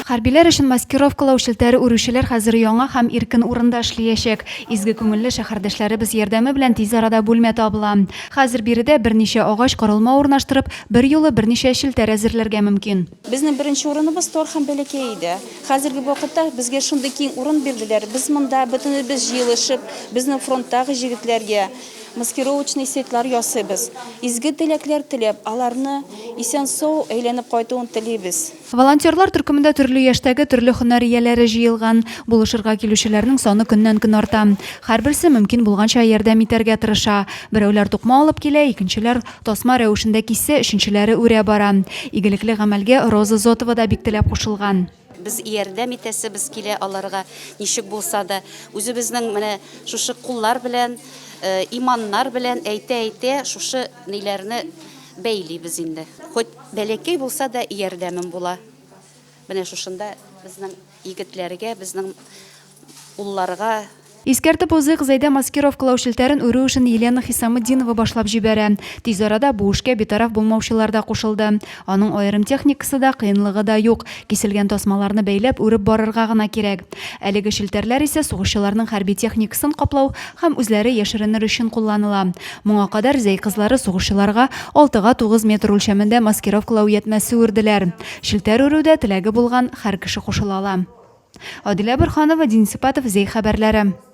Хәрбиләр өчен маскировкалау шелтәре үрүчеләр хәзер яңа һәм иркен урында эшләячәк. Изге күңелле шәһәрдәшләребез ярдәме белән тиз арада бүлмә табыла. Хәзер биредә берничә агач корылма урнаштырып, бер юлы берничә шелтәр әзерләргә мөмкин. Безнең беренче урыныбыз тар һәм бәләкәй иде. Хәзерге вакытта безгә шундый киң урын бирделәр. Без монда бөтенебез җыелышып, безнең фронттагы җегетләргә маскировочный сетлар ясыйбыз. Изге теләкләр теләп, аларны исән-сау әйләнеп кайтуын телибез. Волонтерлар төркемендә төрле яшьтәге төрле һөнәр ияләре җыелган. Булышырга килүчеләрнең саны көннән-көн арта. Һәрберсе мөмкин булганча ярдәм итәргә тырыша. Берәүләр тукма алып килә, икенчеләр тасма рәвешендә кисә, өченчеләре үрә бара. Игелекле гамәлгә Роза Зотова да бик теләп кушылган. Biz ярдәм итәсебез килә аларга, ничек булса да, үзебезнең менә шушы куллар белән, иманнар белән әйтә, шушы ниләрне бәйлибез инде. Хоть бәләкәй булса да ярдәмем була. Менә шушында безнең егетләргә, безнең улларга Искәртеп узык Зәйдә маскировкалау шелтәрен үрү өчен Елена Хисамыдинова башлап җибәрә. Тиз арада бу эшкә битараф булмаучылар да кушылды. Аның аерым техникасы да, кыенлыгы да юк. Киселгән тасмаларны бәйләп үреп барырга гына кирәк. Әлеге шелтәрләр исә сугышчыларның хәрби техникасын каплау һәм үзләре яшеренер өчен кулланыла. Моңа кадәр Зәй кызлары сугышчыларга 6-9 метр үлчәмендә маскировкалау ятмәсе үрделәр. Шелтәр үрүдә теләге булган һәр кеше кушыла ала. Адилә Борһанова, Дин Сипатов, Зәй хәбәрләре.